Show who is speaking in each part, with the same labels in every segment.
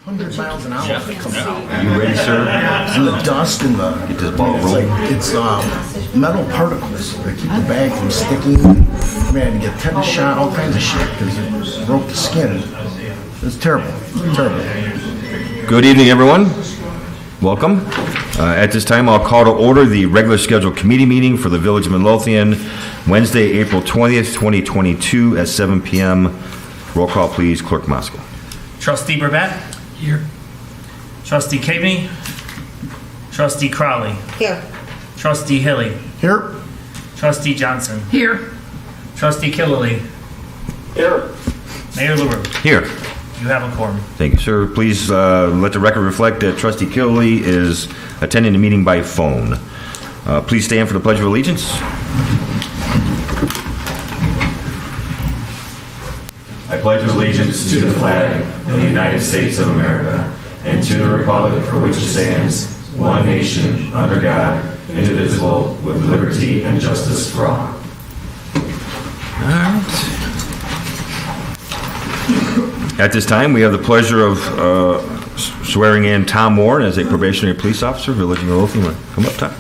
Speaker 1: 100 miles an hour.
Speaker 2: You ready, sir?
Speaker 1: And the dust and the
Speaker 2: Get this ball
Speaker 1: it's
Speaker 2: rolling.
Speaker 1: like it's metal particles that keep the bag from sticking. We had to get tetanus shot, all kinds of shit because it broke the skin. It's terrible, terrible.
Speaker 2: Good evening, everyone. Welcome. At this time, I'll call to order the regular scheduled committee meeting for the Village of Midlothian, Wednesday, April 20th, 2022 at 7 p.m. Roll call, please. Clerk Moskal.
Speaker 3: Trustee Burback? Here. Trustee Caveney? Trustee Crowley?
Speaker 4: Here.
Speaker 3: Trustee Hilly?
Speaker 1: Here,
Speaker 3: Trustee Johnson?
Speaker 4: Here.
Speaker 3: Trustee Killily?
Speaker 1: here.
Speaker 3: Mayor LaRue?
Speaker 2: Here.
Speaker 3: You have a quorum.
Speaker 2: Thank you, sir. Please let the record reflect that Trustee Killily is attending the meeting by phone. Please stand for the Pledge of Allegiance. I pledge allegiance to the flag of the United States of America and to the republic for which it stands, one nation, under God, indivisible, with liberty and justice for all. At this time, we have the pleasure of swearing in Tom Warren as a probationary police officer, Village of Midlothian. Come up, Tom.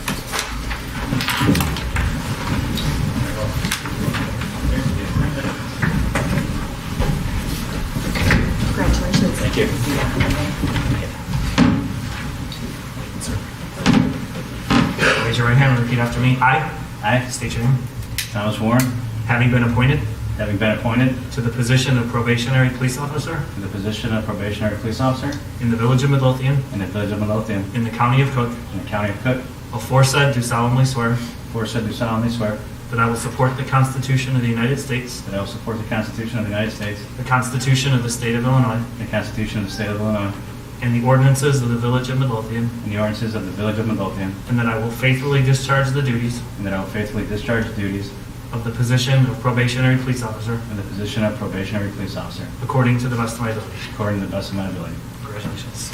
Speaker 4: Congratulations.
Speaker 3: Thank you. Raise your right hand and repeat after me. I state your name.
Speaker 5: Thomas Warren,
Speaker 3: Having been appointed
Speaker 5: having been appointed
Speaker 3: to the position of probationary police officer
Speaker 5: to the position of probationary police officer
Speaker 3: in the Village of Midlothian
Speaker 5: in the Village of Midlothian
Speaker 3: in the County of Cook,
Speaker 5: in the County of Cook,
Speaker 3: aforesaid do solemnly swear
Speaker 5: aforesaid do solemnly swear
Speaker 3: that I will support the Constitution of the United States,
Speaker 5: that I will support the Constitution of the United States,
Speaker 3: the Constitution of the State of Illinois,
Speaker 5: the Constitution of the State of Illinois,
Speaker 3: and the ordinances of the Village of Midlothian,
Speaker 5: and the ordinances of the Village of Midlothian,
Speaker 3: and that I will faithfully discharge the duties
Speaker 5: and that I will faithfully discharge the duties
Speaker 3: of the position of probationary police officer
Speaker 5: of the position of probationary police officer
Speaker 3: according to the best of my ability.
Speaker 5: according to the best of my ability.
Speaker 3: Congratulations.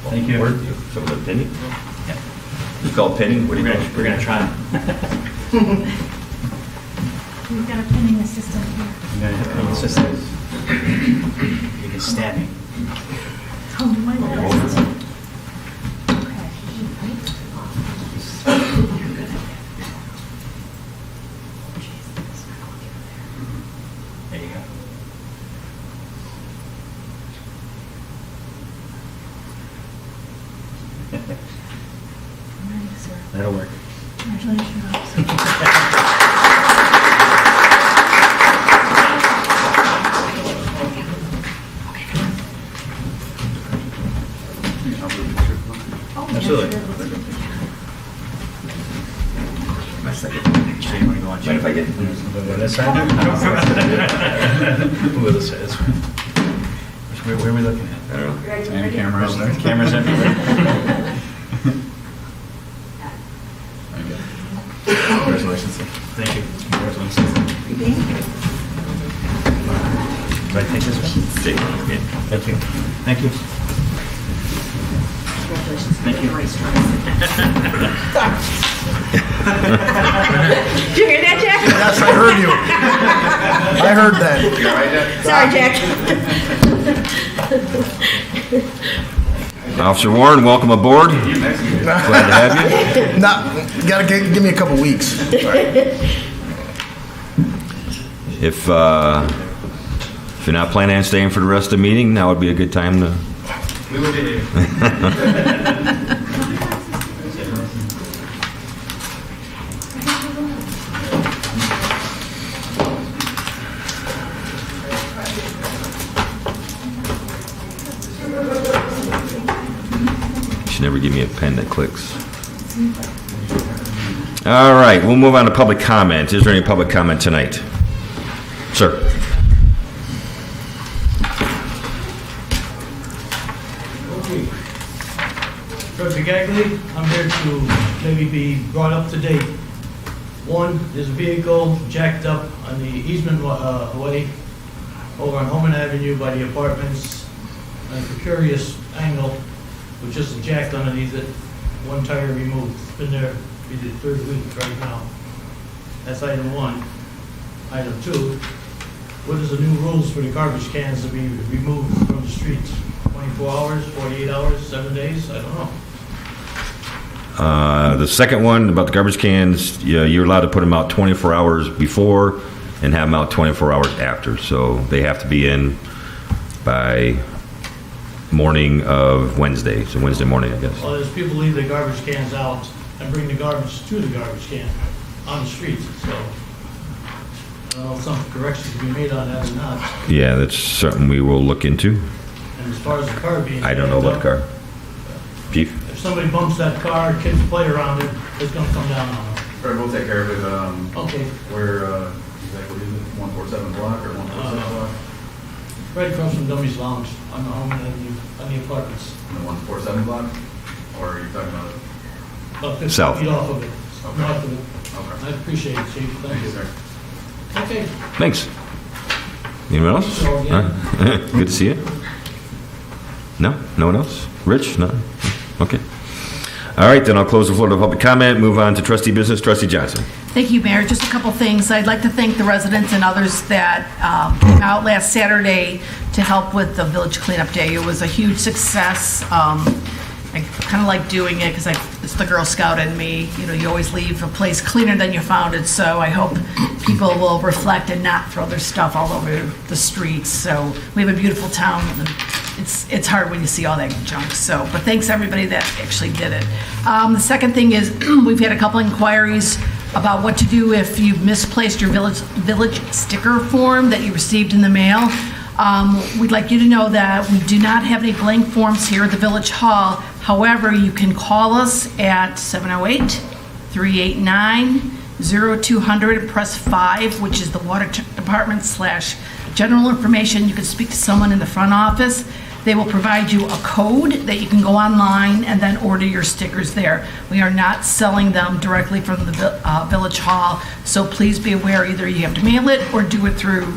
Speaker 5: Thank you.
Speaker 2: Some of the penny? It's called penny. What do you call it?
Speaker 5: We're going to try.
Speaker 6: We've got a pending assistant here.
Speaker 5: I'm going to hit the assistants. You can stab me.
Speaker 6: Oh, my list. Okay.
Speaker 5: There you go.
Speaker 6: All right, sir.
Speaker 5: That'll work.
Speaker 6: Congratulations, officer.
Speaker 5: Absolutely.
Speaker 2: Mind if I get
Speaker 5: This side? Where this is. Where are we looking at?
Speaker 2: I don't know.
Speaker 5: And cameras. Cameras everywhere. Congratulations. Thank you. Congratulations. Do I take this one?
Speaker 2: Take it. Yeah.
Speaker 5: Thank you. Thank you.
Speaker 4: Congratulations.
Speaker 5: Thank you.
Speaker 4: Did you hear that, Jack?
Speaker 1: Yes, I heard you. I heard that.
Speaker 4: Sorry, Jack.
Speaker 2: Officer Warren, welcome aboard. Glad to have you.
Speaker 1: Not, gotta give me a couple weeks.
Speaker 2: If you're not planning on staying for the rest of the meeting, now would be a good time to.
Speaker 3: We will be there.
Speaker 2: You should never give me a pen that clicks. All right, we'll move on to public comment. Is there any public comment tonight? Sir.
Speaker 7: Trustee Gagley, I'm here to maybe be brought up to date. One, there's a vehicle jacked up on the easement way over on Homan Avenue by the apartments, at a precarious angle. with just a jack underneath it, one tire removed. It's been there, be the third week right now. That's item one. Item two, what is the new rules for the garbage cans to be removed from the streets? 24 hours, 48 hours, 7 days? I don't know.
Speaker 2: The second one about the garbage cans, yeah, you're allowed to put them out 24 hours before and have them out 24 hours after. So they have to be in by morning of Wednesday. So Wednesday morning, I guess.
Speaker 7: Well, there's people leave the garbage cans out and bring the garbage to the garbage can on the streets, so I don't know if some corrections can be made on that or not.
Speaker 2: Yeah, that's something we will look into.
Speaker 7: And as far as the car being...
Speaker 2: I don't know about the car. Chief?
Speaker 7: If somebody bumps that car, kids play around it, it's gonna come down on them.
Speaker 5: All right, we'll take care of it.
Speaker 7: Okay,
Speaker 5: Where, exactly, is it 147 block or 146 block?
Speaker 7: right across from Dummy's Lounge on the home and on the apartments.
Speaker 5: In the 147 block? Or are you talking about?
Speaker 7: About 50
Speaker 2: South.
Speaker 7: feet off of it,
Speaker 5: Okay.
Speaker 7: north of it.
Speaker 5: Okay.
Speaker 7: I appreciate it, Chief,
Speaker 5: Thank you, sir.
Speaker 7: Okay.
Speaker 2: Thanks. Anyone else?
Speaker 7: So, yeah.
Speaker 2: All right. Good to see you. No? No one else? Rich? No? Okay. All right, then I'll close the floor to public comment, move on to trustee business. Trustee Johnson.
Speaker 8: Thank you, Mayor. Just a couple things. I'd like to thank the residents and others that came out last Saturday to help with the Village Cleanup Day. It was a huge success. I kind of like doing it because it's the Girl Scout in me. You know, you always leave a place cleaner than you found it, so I hope people will reflect and not throw their stuff all over the streets. So we have a beautiful town, and it's hard when you see all that junk. So, but thanks everybody that actually did it. The second thing is we've had a couple inquiries about what to do if you've misplaced your village sticker form that you received in the mail. We'd like you to know that we do not have any blank forms here at the Village Hall. However, you can call us at 708-389-0200 and press 5, which is the Water Department / General Information. You can speak to someone in the front office. They will provide you a code that you can go online and then order your stickers there. We are not selling them directly from the Village Hall, so please be aware either you have to mail it or do it through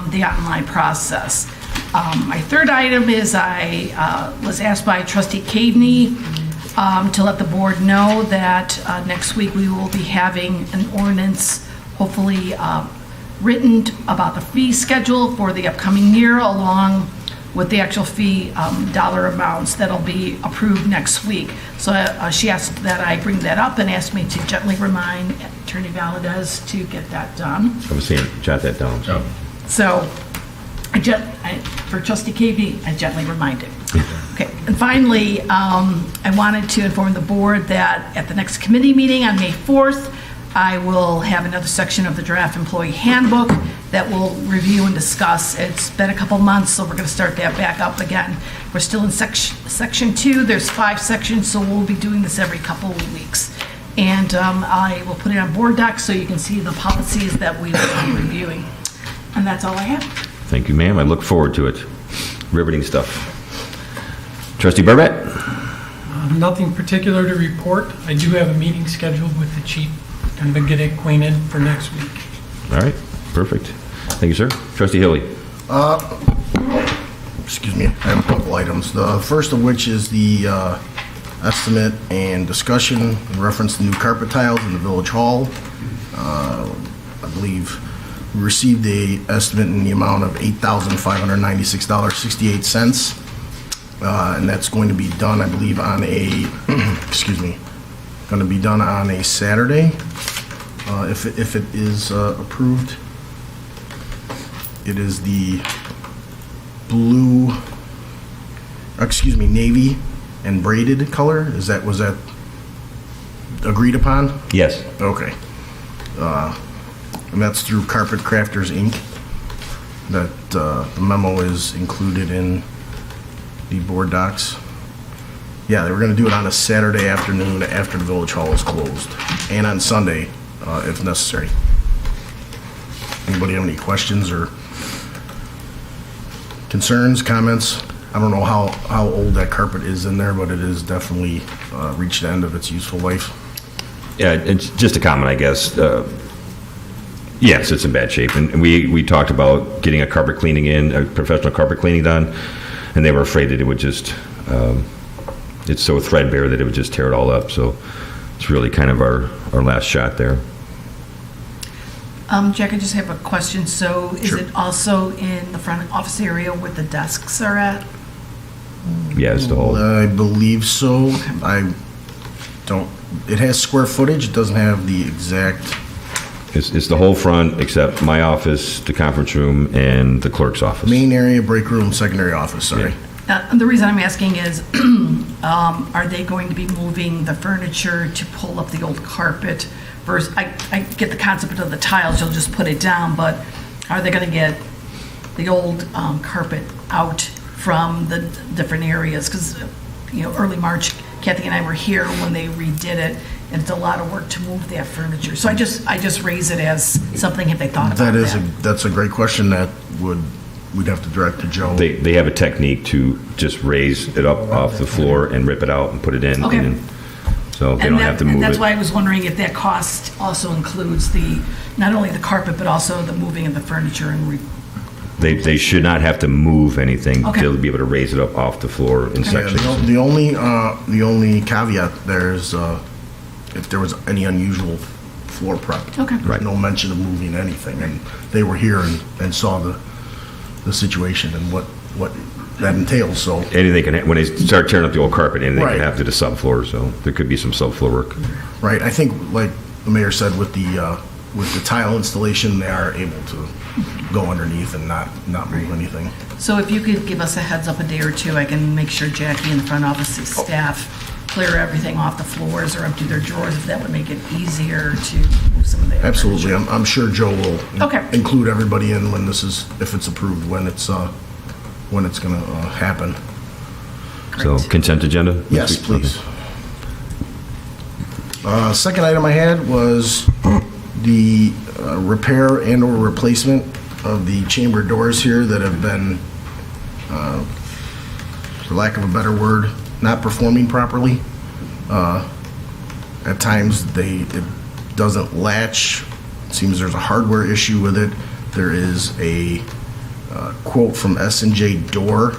Speaker 8: the online process. My third item is I was asked by Trustee Caveney to let the board know that next week we will be having an ordinance, hopefully written about the fee schedule for the upcoming year, along with the actual fee dollar amounts that'll be approved next week. So she asked that I bring that up and asked me to gently remind Attorney Valadez to get that done.
Speaker 2: I was saying, jot that down.
Speaker 8: So, for Trustee Caveney, I gently reminded. Okay, and finally, I wanted to inform the board that at the next committee meeting on May 4th, I will have another section of the draft employee handbook that we'll review and discuss. It's been a couple months, so we're going to start that back up again. We're still in section 2. There's 5 sections, so we'll be doing this every couple of weeks. And I will put it on board docs so you can see the policies that we will be reviewing. And that's all I have.
Speaker 2: Thank you, ma'am. I look forward to it. Riveting stuff. Trustee Burbett?
Speaker 9: Nothing particular to report. I do have a meeting scheduled with the chief, and to get acquainted for next week.
Speaker 2: All right, perfect. Thank you, sir. Trustee Hilly?
Speaker 1: Excuse me, I have a couple items. The first of which is the estimate and discussion in reference to new carpet tiles in the Village Hall. I believe we received a estimate in the amount of $8,596.68. And that's going to be done, I believe, on a, going to be done on a Saturday, if it is approved. It is the navy and braided color. Was that agreed upon?
Speaker 2: Yes.
Speaker 1: Okay. And that's through Carpet Crafters, Inc. That the memo is included in the board docs. Yeah, they were going to do it on a Saturday afternoon after the Village Hall is closed, and on Sunday, if necessary. Anybody have any questions or concerns, comments? I don't know how old that carpet is in there, but it is definitely reached the end of its useful life.
Speaker 2: Yeah, it's just a comment, I guess. Yes, it's in bad shape, and we talked about getting a professional carpet cleaning done, and they were afraid that it would just it's so threadbare that it would just tear it all up. So it's really kind of our last shot there.
Speaker 8: Jack, I just have a question. So is
Speaker 1: Sure.
Speaker 8: it also in the front office area where the desks are at?
Speaker 2: Yeah, it's the whole,
Speaker 1: I believe so. I don't, it has square footage, it doesn't have the exact,
Speaker 2: it's the whole front except my office, the conference room, and the clerk's office.
Speaker 1: main area, break room, secondary office, sorry.
Speaker 8: The reason I'm asking is, are they going to be moving the furniture to pull up the old carpet versus, I get the concept of the tiles, you'll just put it down, but are they going to get the old carpet out from the different areas? Because, early March, Kathy and I were here when they redid it, and it's a lot of work to move that furniture. So I just raise it as something, if they thought about that.
Speaker 1: That's a great question that we'd have to direct to Joe.
Speaker 2: They have a technique to just raise it up off the floor and rip it out and put it in.
Speaker 8: Okay.
Speaker 2: And so they don't have to move
Speaker 8: And that's
Speaker 2: it.
Speaker 8: why I was wondering if that cost also includes not only the carpet, but also the moving of the furniture and
Speaker 2: They should not have to move anything.
Speaker 8: Okay.
Speaker 2: They'll be able to raise it up off the floor in
Speaker 1: Yeah,
Speaker 2: sections.
Speaker 1: the only caveat there is if there was any unusual floor prep.
Speaker 8: Okay.
Speaker 2: Right.
Speaker 1: No mention of moving anything, and they were here and saw the situation and what that entails, so.
Speaker 2: Anything can, when they start tearing up the old carpet, anything
Speaker 1: Right.
Speaker 2: can happen to the subfloor, so there could be some subfloor work.
Speaker 1: Right, I think, like the mayor said, with the tile installation, they are able to go underneath and not move anything.
Speaker 8: So if you could give us a heads up a day or two, I can make sure Jackie and the front office staff clear everything off the floors or empty their drawers, if that would make it easier to move some of the
Speaker 1: Absolutely, I'm sure Joe will
Speaker 8: Okay.
Speaker 1: include everybody in when if it's approved, when it's gonna happen.
Speaker 2: So
Speaker 8: Great.
Speaker 2: consent agenda?
Speaker 1: Yes, please. Second item I had was the repair and/or replacement of the chamber doors here that have been, for lack of a better word, not performing properly. At times, it doesn't latch. It seems there's a hardware issue with it. There is a quote from S&J Door,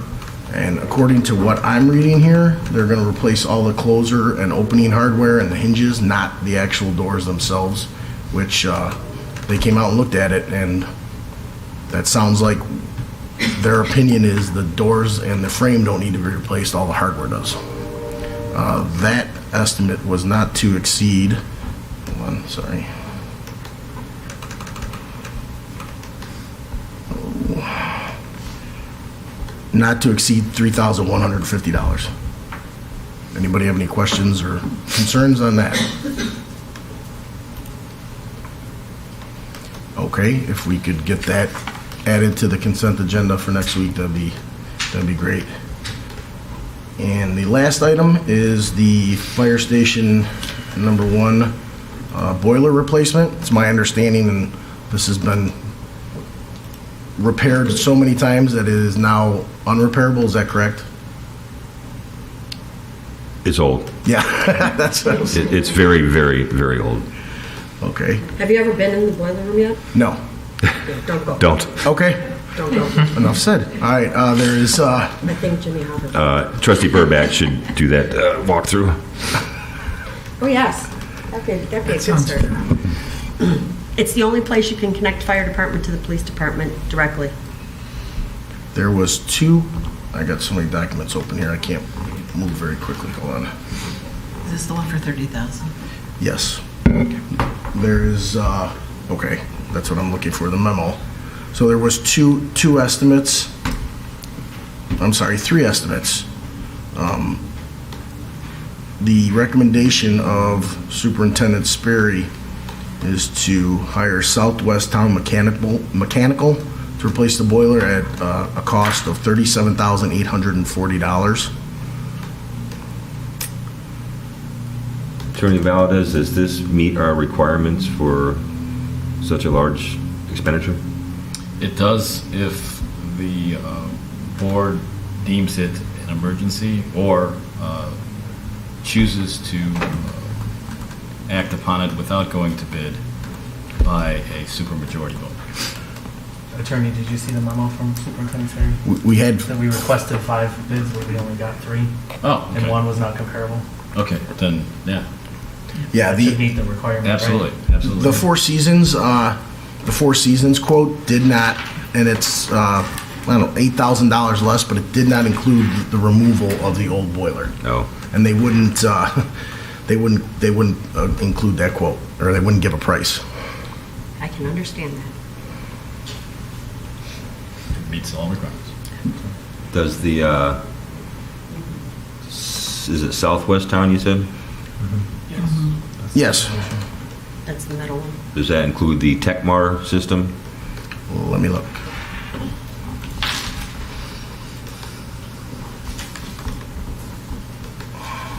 Speaker 1: and according to what I'm reading here, they're going to replace all the closer and opening hardware and the hinges, not the actual doors themselves, which they came out and looked at it, and that sounds like their opinion is the doors and the frame don't need to be replaced, all the hardware does. That estimate was not to exceed, hold on, sorry. Not to exceed $3,150. Anybody have any questions or concerns on that? Okay, if we could get that added to the consent agenda for next week, that'd be great. And the last item is the fire station number 1 boiler replacement. It's my understanding, and this has been repaired so many times that it is now unrepairable. Is that correct?
Speaker 2: It's old.
Speaker 1: Yeah, that's what I was,
Speaker 2: It's very, very, very old.
Speaker 1: okay.
Speaker 4: Have you ever been in the boiler room yet?
Speaker 1: No.
Speaker 4: Yeah, don't go.
Speaker 2: Don't.
Speaker 1: Okay,
Speaker 4: Don't go.
Speaker 1: enough said. All right, there is,
Speaker 4: I think Jimmy Hopper.
Speaker 2: Trustee Burback should do that walkthrough.
Speaker 4: Oh, yes. That'd be a good start. It's the only place you can connect fire department to the police department directly.
Speaker 1: there was 2, I got so many documents open here, I can't move very quickly, hold on.
Speaker 8: Is this the one for 30,000?
Speaker 1: Yes. There is, okay, that's what I'm looking for, the memo. So there was two estimates, I'm sorry, 3 estimates. The recommendation of Superintendent Sperry is to hire Southwest Town Mechanical to replace the boiler at a cost of $37,840.
Speaker 2: Attorney Valdez, does this meet our requirements for such a large expenditure?
Speaker 5: It does if the board deems it an emergency or chooses to act upon it without going to bid by a supermajority vote.
Speaker 3: Attorney, did you see the memo from Superintendent Terry?
Speaker 1: We had,
Speaker 3: That we requested 5 bids, but we only got 3,
Speaker 5: Oh,
Speaker 3: and
Speaker 5: okay.
Speaker 3: 1 was not comparable.
Speaker 5: Okay, then, yeah,
Speaker 1: yeah,
Speaker 3: That should
Speaker 1: the,
Speaker 3: meet the requirement, right?
Speaker 5: absolutely, absolutely.
Speaker 1: the Four Seasons quote did not, and it's, I don't know, $8,000 less, but it did not include the removal of the old boiler.
Speaker 2: No.
Speaker 1: And they wouldn't, they wouldn't include that quote, or they wouldn't give a price.
Speaker 4: I can understand that.
Speaker 5: Meets all requirements.
Speaker 2: Does the, is it Southwest Town, you said?
Speaker 1: Yes.
Speaker 4: That's the middle one.
Speaker 2: Does that include the Tecmar system?
Speaker 1: Let me look.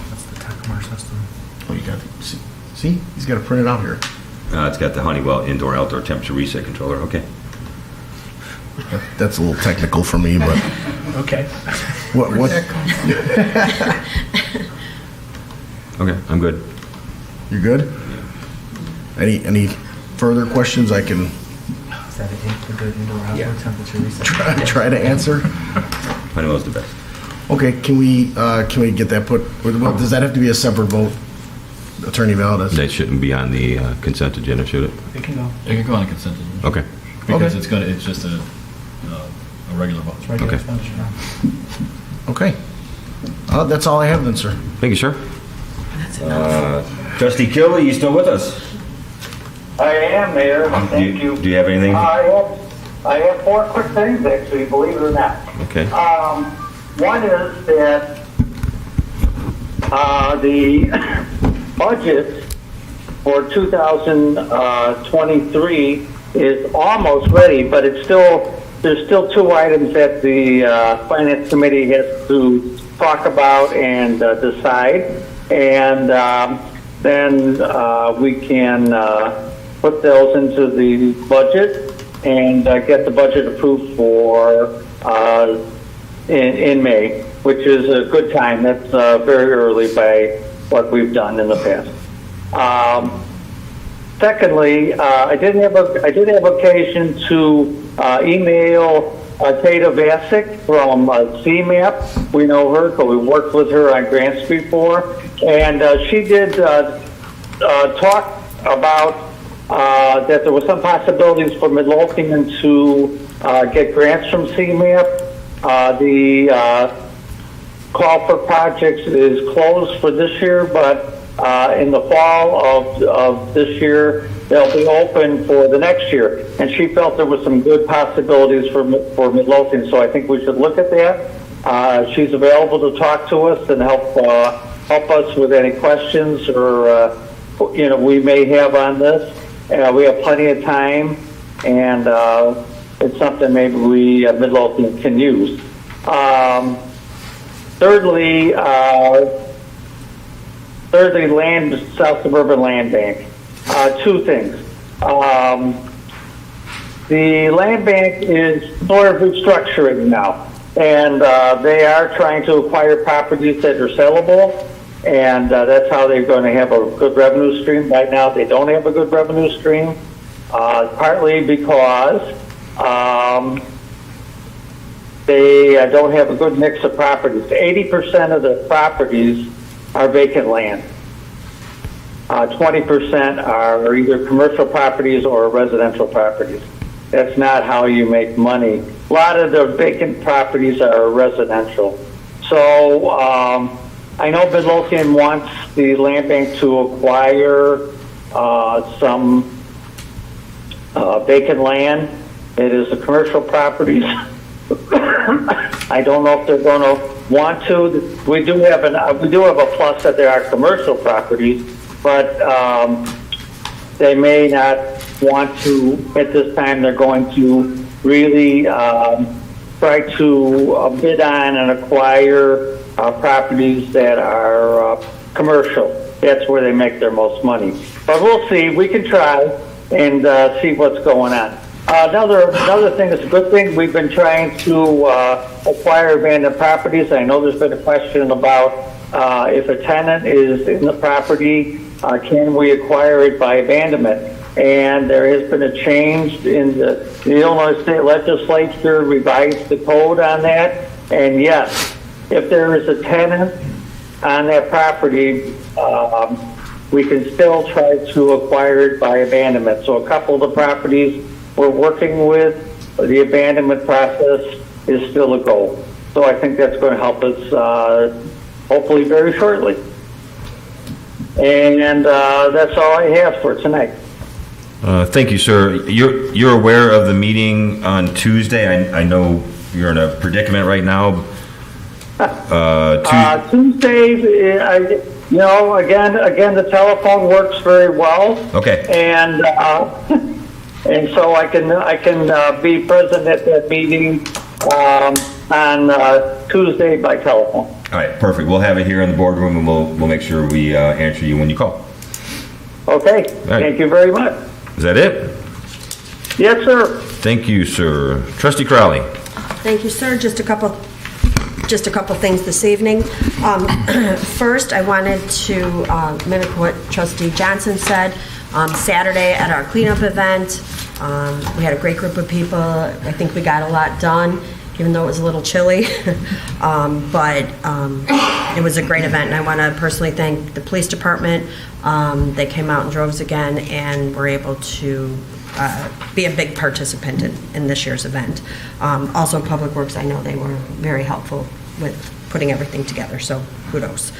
Speaker 3: That's the Tecumar system.
Speaker 1: Oh, you got it. See? He's got it printed out here.
Speaker 2: It's got the Honeywell indoor-outdoor temperature reset controller, okay.
Speaker 1: That's a little technical for me, but
Speaker 3: Okay.
Speaker 1: what?
Speaker 2: Okay, I'm good.
Speaker 1: You're good? Any further questions I can
Speaker 3: Is that a good indoor outdoor temperature reset?
Speaker 1: try to answer?
Speaker 2: Honeywell's the best.
Speaker 1: Okay, can we get that put, well, does that have to be a separate vote? Attorney Valdez?
Speaker 2: That shouldn't be on the consent agenda, should it?
Speaker 3: It can go.
Speaker 5: It can go on a consent agenda.
Speaker 2: Okay.
Speaker 5: Because
Speaker 1: Okay.
Speaker 5: it's just a regular vote.
Speaker 3: It's regular
Speaker 2: Okay.
Speaker 3: expenditure now.
Speaker 1: Okay. That's all I have then, sir.
Speaker 2: Thank you, sir. Trustee Kilby, you still with us?
Speaker 10: I am, Mayor. Thank you.
Speaker 2: Do you have anything?
Speaker 10: I have 4 quick things, actually, believe it or not.
Speaker 2: Okay.
Speaker 10: One is that the budget for 2023 is almost ready, but there's still 2 items that the Finance Committee has to talk about and decide. And then we can put those into the budget and get the budget approved for in May, which is a good time. That's very early by what we've done in the past. Secondly, I did have occasion to email Tata Vasic from CMAP. We know her, but we worked with her on grants before, and she did talk about that there were some possibilities for Midlothian to get grants from CMAP. The call for projects is closed for this year, but in the fall of this year, they'll be open for the next year. And she felt there were some good possibilities for Midlothian, so I think we should look at that. She's available to talk to us and help us with any questions or we may have on this. We have plenty of time, and it's something maybe we Midlothian can use. Thirdly, South Suburban Land Bank. 2 things. The land bank is sort of restructuring now, and they are trying to acquire properties that are sellable, and that's how they're going to have a good revenue stream. Right now, they don't have a good revenue stream, partly because they don't have a good mix of properties. 80% of the properties are vacant land. 20% are either commercial properties or residential properties. That's not how you make money. A lot of the vacant properties are residential. So I know Midlothian wants the land bank to acquire some vacant land. It is the commercial properties. I don't know if they're going to want to. We do have a plus that there are commercial properties, but they may not want to at this time. They're going to really try to bid on and acquire properties that are commercial. That's where they make their most money. But we'll see. We can try and see what's going on. Another thing that's a good thing, we've been trying to acquire abandoned properties. I know there's been a question about if a tenant is in the property, can we acquire it by abandonment? and there has been a change in the Illinois State Legislature revised the code on that. And yes, if there is a tenant on that property, we can still try to acquire it by abandonment. So a couple of the properties we're working with, the abandonment process is still a goal. So I think that's going to help us hopefully very shortly. And that's all I have for tonight.
Speaker 2: Thank you, sir. You're aware of the meeting on Tuesday? I know you're in a predicament right now.
Speaker 10: Tuesday, again, the telephone works very well.
Speaker 2: Okay.
Speaker 10: And and so I can be present at that meeting on Tuesday by telephone.
Speaker 2: All right, perfect. We'll have it here in the boardroom, and we'll make sure we answer you when you call.
Speaker 10: Okay.
Speaker 2: right.
Speaker 10: Thank you very much.
Speaker 2: Is that it?
Speaker 10: Yes, sir.
Speaker 2: Thank you, sir. Trustee Crowley.
Speaker 4: Thank you, sir. Just a couple things this evening. First, I wanted to mimic what Trustee Johnson said. Saturday at our cleanup event, we had a great group of people. I think we got a lot done, even though it was a little chilly. But it was a great event, and I want to personally thank the police department. They came out in droves again and were able to be a big participant in this year's event. Also, Public Works, I know they were very helpful with putting everything together, so kudos.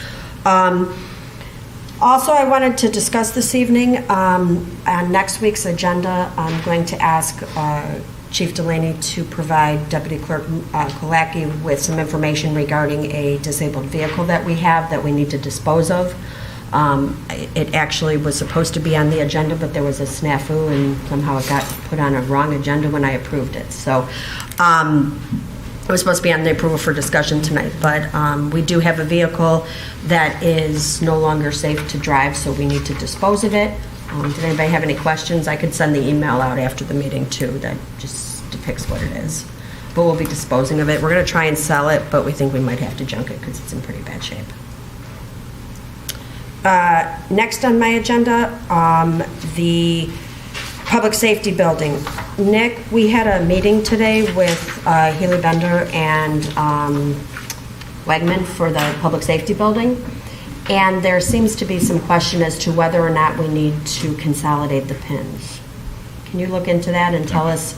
Speaker 4: Also, I wanted to discuss this evening, on next week's agenda, I'm going to ask Chief Delaney to provide Deputy Clerk Kulaki with some information regarding a disabled vehicle that we have that we need to dispose of. It actually was supposed to be on the agenda, but there was a snafu, and somehow it got put on a wrong agenda when I approved it. So it was supposed to be on the approval for discussion tonight, but we do have a vehicle that is no longer safe to drive, so we need to dispose of it. Did anybody have any questions? I could send the email out after the meeting too that just depicts what it is. But we'll be disposing of it. We're going to try and sell it, but we think we might have to junk it because it's in pretty bad shape. Next on my agenda, the Public Safety Building. Nick, we had a meeting today with Healy Bender and Wegman for the Public Safety Building, and there seems to be some question as to whether or not we need to consolidate the pins. Can you look into that and tell us?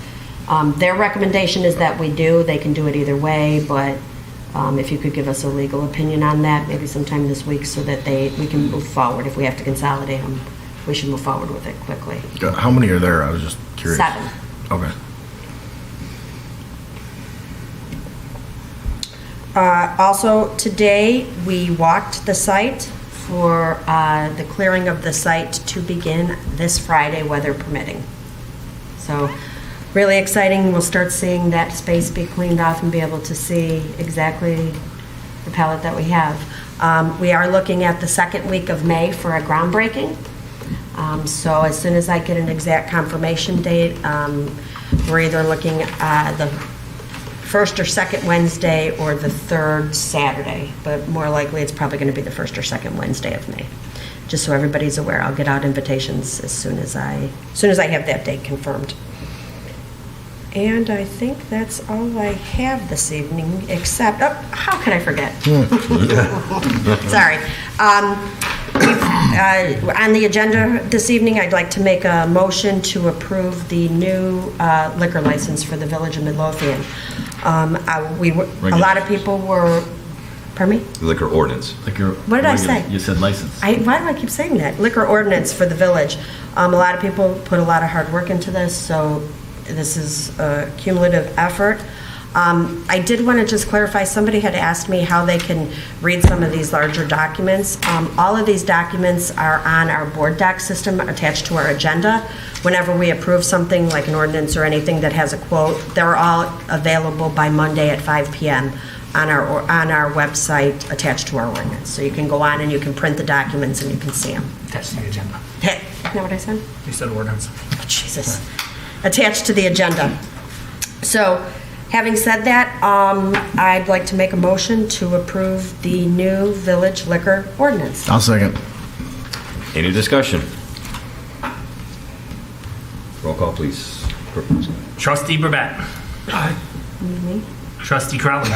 Speaker 4: Their recommendation is that we do. They can do it either way, but if you could give us a legal opinion on that, maybe sometime this week, so that we can move forward. If we have to consolidate them, we should move forward with it quickly.
Speaker 1: How many are there? I was just curious.
Speaker 4: 7.
Speaker 1: Okay.
Speaker 4: Also, today, we walked the site for the clearing of the site to begin this Friday, weather permitting. So, really exciting. We'll start seeing that space be cleaned off and be able to see exactly the palette that we have. We are looking at the second week of May for a groundbreaking. So as soon as I get an exact confirmation date, we're either looking at the first or second Wednesday or the third Saturday, but more likely it's probably going to be the first or second Wednesday of May. Just so everybody's aware, I'll get out invitations as soon as I have that date confirmed. And I think that's all I have this evening, except, how could I forget? Sorry. On the agenda this evening, I'd like to make a motion to approve the new liquor license for the Village of Midlothian. A lot of people were, pardon me?
Speaker 2: Liquor ordinance.
Speaker 4: What did I say?
Speaker 5: You said license.
Speaker 4: Why do I keep saying that? Liquor ordinance for the village. A lot of people put a lot of hard work into this, so this is a cumulative effort. I did want to just clarify, somebody had asked me how they can read some of these larger documents. All of these documents are on our board doc system attached to our agenda. Whenever we approve something like an ordinance or anything that has a quote, they're all available by Monday at 5 p.m. on our website attached to our ordinance. So you can go on and you can print the documents and you can see them.
Speaker 3: Attached to the agenda.
Speaker 4: Hey, isn't that what I said?
Speaker 3: You said ordinance.
Speaker 4: Oh, Jesus. Attached to the agenda. So, having said that, I'd like to make a motion to approve the new village liquor ordinance.
Speaker 1: I'll second.
Speaker 2: Any discussion? Roll call, please.
Speaker 3: Trustee Burbett.
Speaker 9: Aye.
Speaker 3: Trustee Crowley.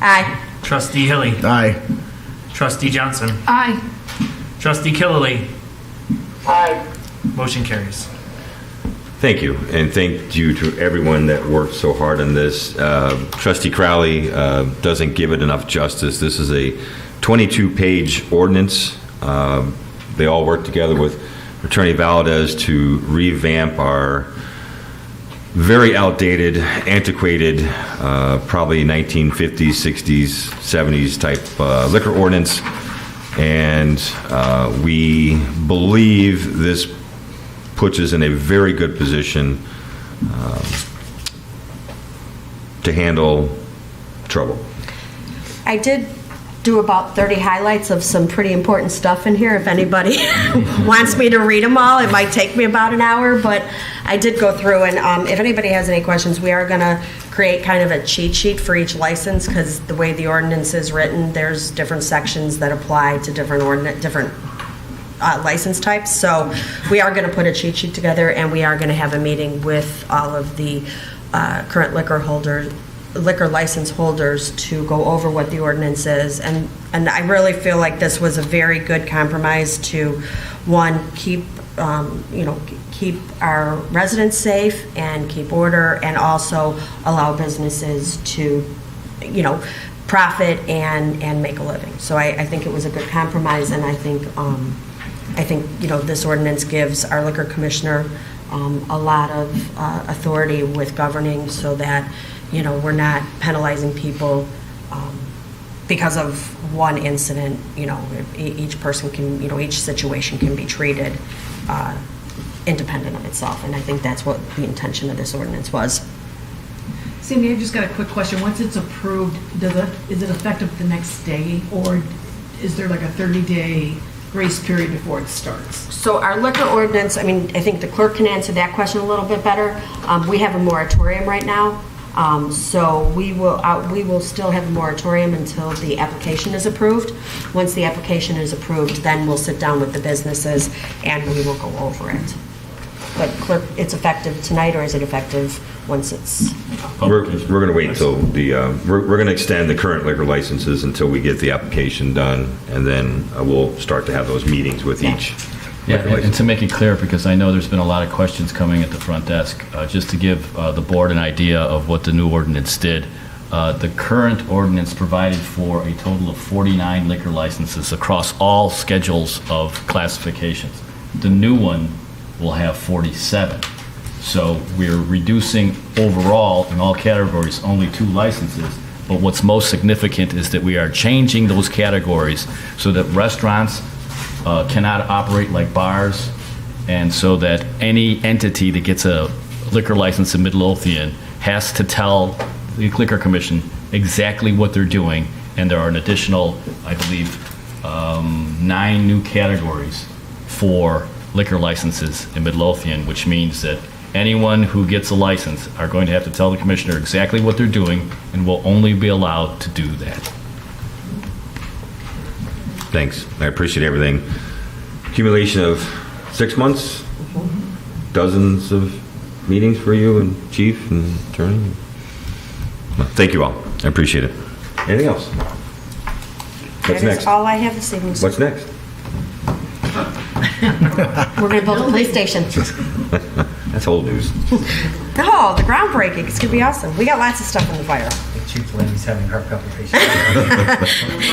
Speaker 4: Aye.
Speaker 3: Trustee Hilly.
Speaker 1: Aye.
Speaker 3: Trustee Johnson.
Speaker 8: Aye.
Speaker 3: Trustee Killily.
Speaker 10: Aye.
Speaker 3: Motion carries.
Speaker 2: Thank you, and thank you to everyone that worked so hard on this. Trustee Crowley doesn't give it enough justice. This is a 22-page ordinance. They all worked together with Attorney Valadez to revamp our very outdated, antiquated, probably 1950s, 60s, 70s type liquor ordinance. And we believe this puts us in a very good position to handle trouble.
Speaker 4: I did do about 30 highlights of some pretty important stuff in here. If anybody wants me to read them all, it might take me about an hour, but I did go through, and if anybody has any questions, we are going to create kind of a cheat sheet for each license, because the way the ordinance is written, there's different sections that apply to different license types. So we are going to put a cheat sheet together, and we are going to have a meeting with all of the current liquor license holders to go over what the ordinance is. And I really feel like this was a very good compromise to, one, keep our residents safe and keep order, and also allow businesses to, profit and make a living. So I think it was a good compromise, and I think this ordinance gives our liquor commissioner a lot of authority with governing, so that we're not penalizing people because of one incident. Each person can, each situation can be treated independent of itself, and I think that's what the intention of this ordinance was.
Speaker 8: Sandy, I just got a quick question. Once it's approved, is it effective the next day, or is there like a 30-day grace period before it starts?
Speaker 4: So our liquor ordinance, I think the clerk can answer that question a little bit better. We have a moratorium right now. So we will still have a moratorium until the application is approved. Once the application is approved, then we'll sit down with the businesses and we will go over it. But clerk, it's effective tonight, or is it effective once it's?
Speaker 2: We're going to wait until we're going to extend the current liquor licenses until we get the application done, and then we'll start to have those meetings with each.
Speaker 5: Yeah, and to make it clear, because I know there's been a lot of questions coming at the front desk, just to give the board an idea of what the new ordinance did. The current ordinance provided for a total of 49 liquor licenses across all schedules of classifications. The new one will have 47. So we're reducing overall in all categories only 2 licenses. But what's most significant is that we are changing those categories so that restaurants cannot operate like bars, and so that any entity that gets a liquor license in Midlothian has to tell the Liquor Commission exactly what they're doing. And there are an additional, I believe, 9 new categories for liquor licenses in Midlothian, which means that anyone who gets a license are going to have to tell the commissioner exactly what they're doing, and will only be allowed to do that.
Speaker 2: Thanks. I appreciate everything. Accumulation of 6 months, dozens of meetings for you and chief and attorney. Well, thank you all. I appreciate it. Anything else? What's
Speaker 4: That
Speaker 2: next?
Speaker 4: is all I have this evening.
Speaker 2: What's next?
Speaker 4: We're going to build a police station.
Speaker 2: That's old news.
Speaker 4: Oh, the groundbreaking. It's going to be awesome. We got lots of stuff in the fire.
Speaker 3: Chief Lindy's having heart palpitations.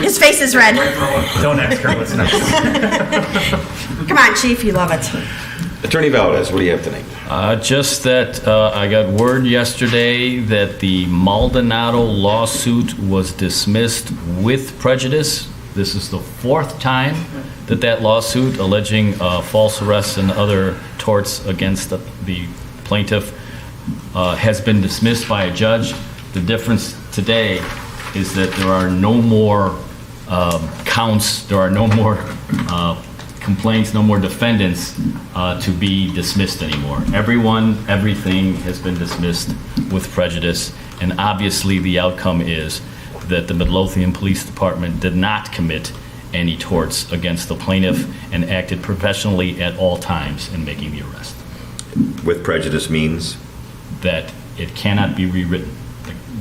Speaker 4: His face is red.
Speaker 3: Don't ask her what's next.
Speaker 4: Come on, Chief. You love it.
Speaker 2: Attorney Valdez, what do you have tonight?
Speaker 5: Just that I got word yesterday that the Maldonado lawsuit was dismissed with prejudice. This is the 4th time that lawsuit alleging false arrests and other torts against the plaintiff has been dismissed by a judge. The difference today is that there are no more counts, there are no more complaints, no more defendants to be dismissed anymore. Everything has been dismissed with prejudice, and obviously the outcome is that the Midlothian Police Department did not commit any torts against the plaintiff and acted professionally at all times in making the arrest.
Speaker 2: With prejudice means?
Speaker 5: that it cannot be rewritten.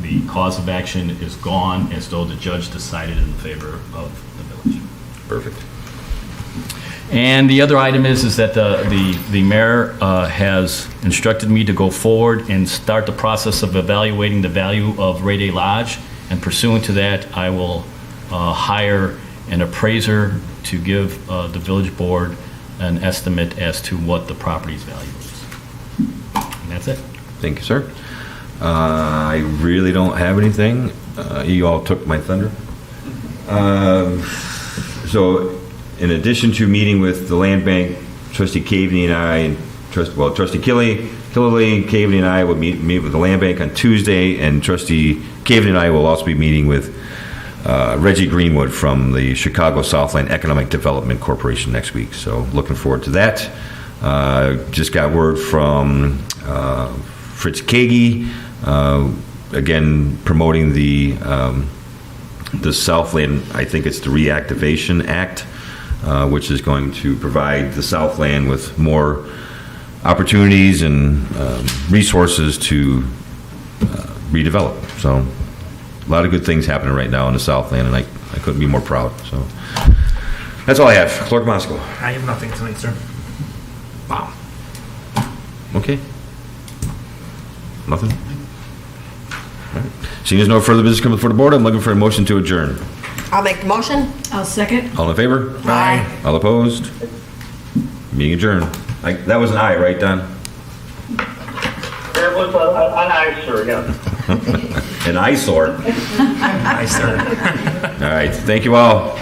Speaker 5: The cause of action is gone as though the judge decided in favor of the village.
Speaker 2: Perfect.
Speaker 5: And the other item is that the mayor has instructed me to go forward and start the process of evaluating the value of Ray Day Lodge, and pursuant to that, I will hire an appraiser to give the village board an estimate as to what the property's value is. And that's it.
Speaker 2: Thank you, sir. I really don't have anything. You all took my thunder. So, in addition to meeting with the land bank, Trustee Caveney and I, and Trustee Killerly, Caveney and I will meet with the land bank on Tuesday, and Trustee Caveney and I will also be meeting with Reggie Greenwood from the Chicago Southland Economic Development Corporation next week. So, looking forward to that. Just got word from Fritz Kagi, again promoting the Southland. I think it's the Reactivation Act, which is going to provide the Southland with more opportunities and resources to redevelop. So, a lot of good things happening right now in the Southland, and I couldn't be more proud. So, that's all I have. Clerk Moscow.
Speaker 3: I have nothing tonight, sir.
Speaker 2: Wow. Okay. Nothing? All right. Seeing as no further business coming before the board, I'm looking for a motion to adjourn.
Speaker 4: I'll make the motion.
Speaker 8: I'll second.
Speaker 2: All in favor?
Speaker 4: Aye.
Speaker 2: All opposed? Meeting adjourned. That was an aye, right, Don?
Speaker 10: That was an eyesore, yeah.
Speaker 2: An eyesore.
Speaker 3: Aye, sir.
Speaker 2: All right. Thank you all.